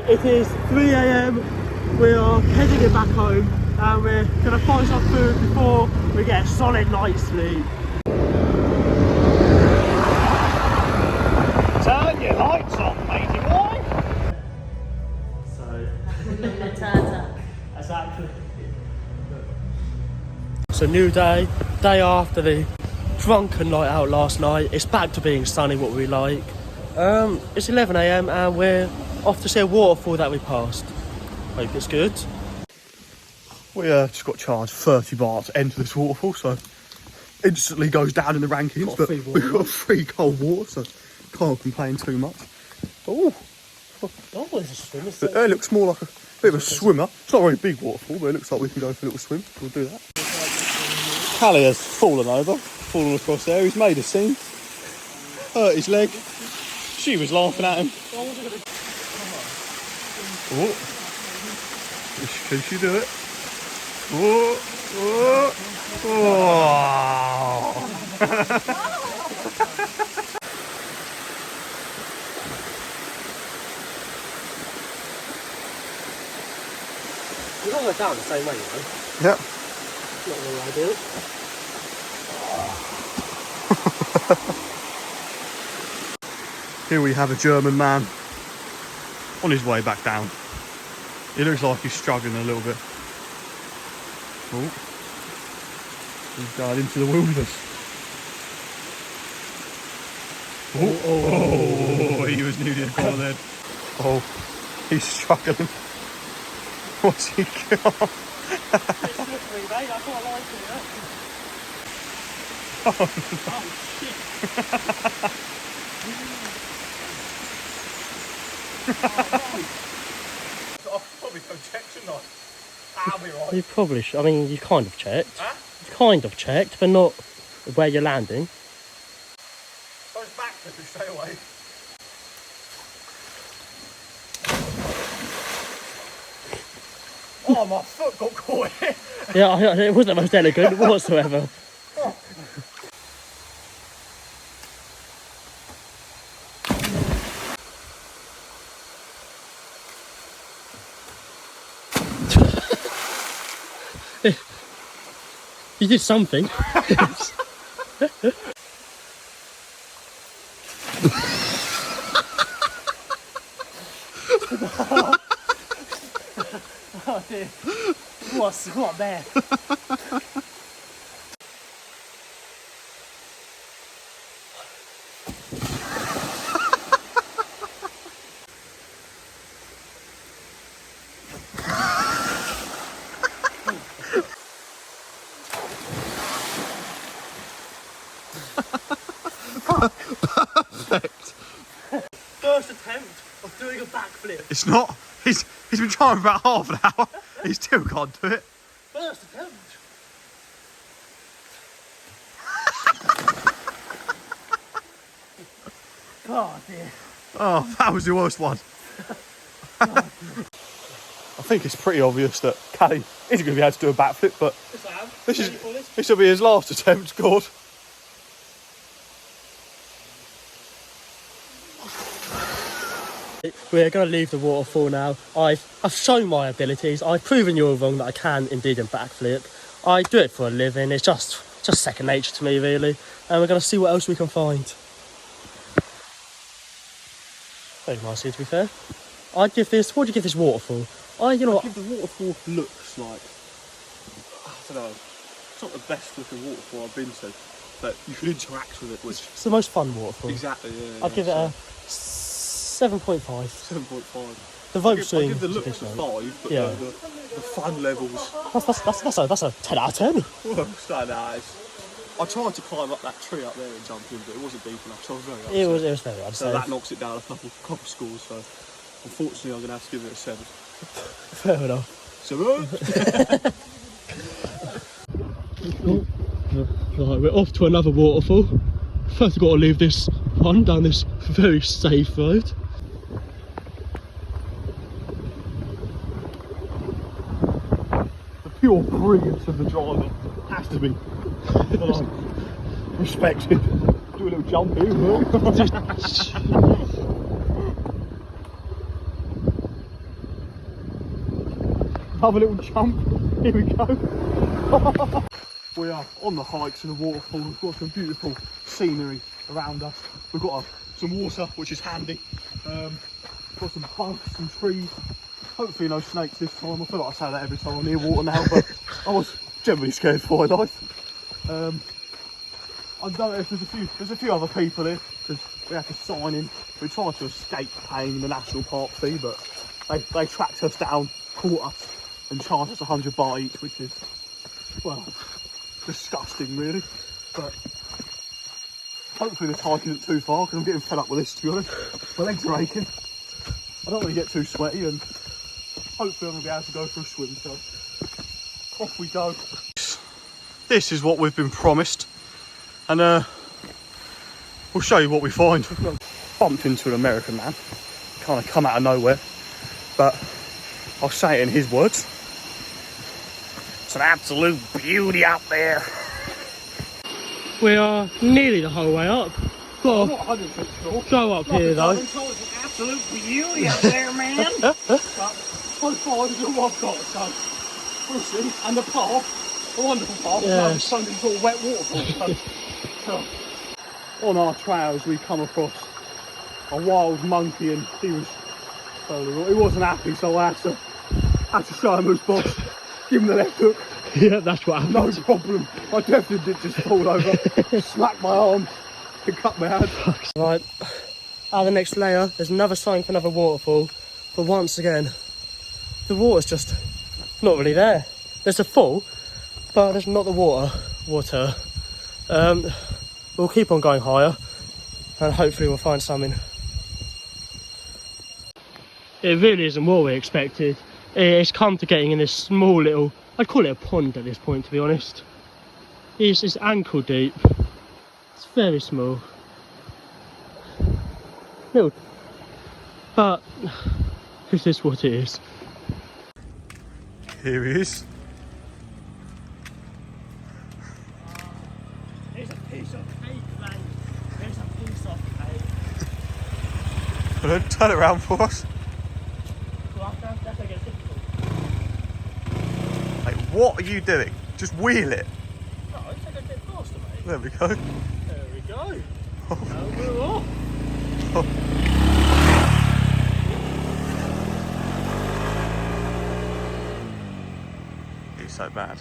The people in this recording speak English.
Right, it is 3 AM. We are heading it back home and we're going to find some food before we get a solid night's sleep. Turn your lights on, matey boy! So, Exactly. it's a new day after the drunken night out last night. It's back to being sunny, what we like. It's 11 AM and we're off to see a waterfall that we passed. Hope it's good. We just got charged 30 baht to enter this waterfall, so instantly goes down in the rankings. But we've got free cold water, so can't complain too much. Oh, It's a swim. it looks more like a bit of a swimmer. It's not a very big waterfall, but it looks like we can go for a little swim. We'll do that. Callie has fallen across there. He's made a scene, hurt his leg. She was laughing at him. Oh. Can she do it? Oh, oh, oh. We're all down the same way, you know. Yep. Not really ideal. Here we have a German man on his way back down. He looks like he's struggling a little bit. Oh, he's going into the wilderness. Oh, he was nearly at the then. Oh, he's struggling. What's he got? It's slippery, mate. I quite like it. Oh shit. I'll probably go check tonight. I'll be right. You probably should. I mean, you kind of checked. Huh? You've kind of checked, but not where you're landing. Those backflippers, stay away. Oh, my foot got caught here. Yeah, it wasn't the most elegant whatsoever. You did something. Oh dear. What there? Perfect. First attempt of doing a backflip. It's not. He's been trying for about half an hour. He still can't do it. First attempt. Oh dear. Oh, that was the worst one. I think it's pretty obvious that Callie isn't going to be able to do a backflip, but this will be his last attempt, God. We're going to leave the waterfall now. I've shown my abilities. I've proven you all wrong that I can indeed backflip. I do it for a living. It's just second nature to me, really. And we're going to see what else we can find. Very nice here, to be fair. I'd give this. What do you give this waterfall? I give the waterfall looks like, I don't know. It's not the best looking waterfall I've been to, but you can interact with it. It's the most fun waterfall. Exactly. Yeah. I'd give it a 7.5. 7.5. The vote I swing. give the looks a 5, but yeah. the fun levels. That's a 10 out of 10. Well, so nice. I tried to climb up that tree up there and jump in, but it wasn't deep enough, so I was very upset. It was very upset. So that knocks it down a couple scores, so unfortunately I'm going to have to give it a 7. Fair enough. 7? Right, we're off to another waterfall. First we've got to leave this one down this very safe road. The pure brilliance of the driver has to be respected. Do a little jump here, Will. Have a little jump. Here we go. We are on the hike to the waterfall. We've got some beautiful scenery around us. We've got some water, which is handy. Got some bugs, some trees. Hopefully no snakes this time. I feel like I say that every time I'm near water now, but I was generally scared for my life. I don't know if there's a few other people here, because we had to sign in. We tried to escape paying the national park fee, but they tracked us down, caught us, and charged us 100 baht each, which is, well, disgusting really. But hopefully this hike isn't too far, because I'm getting fed up with this, to be honest. My legs are aching. I don't want to get too sweaty, and hopefully I'm going to be able to go for a swim, so off we go. This is what we've been promised, and we'll show you what we find. We've bumped into an American man, kind of come out of nowhere, but I'll say it in his words. It's an absolute beauty out there. We are nearly the whole way up. I'm not 100% sure. Go up here though. It's an absolute beauty out there, man. But so far, this is all I've got, so we'll see. And the path, a wonderful path, Yes. it's turned into a wet waterfall. So, on our trails, we come across a wild monkey, and he wasn't happy, so I had to show him who's boss. Give him the left hook. Yeah, that's what happened. No problem. I definitely did just fall over, smack my arm, and cut my hand. Right, at the next layer, there's another sign for another waterfall, but once again, the water's just not really there. There's a fall, but there's not the water. We'll keep on going higher, and hopefully we'll find something. It really isn't what we expected. It's come to getting in this small little, I'd call it a pond at this point, to be honest. It's ankle deep. It's very small. Little, but is this what it is? Here he is. There's a piece of cake, mate. There's a piece of cake. Well, turn it around for us. That's like a difficult. Mate, what are you doing? Just wheel it. No, it's like a bit faster, mate. There we go. There we go. Now we're off. He's so bad.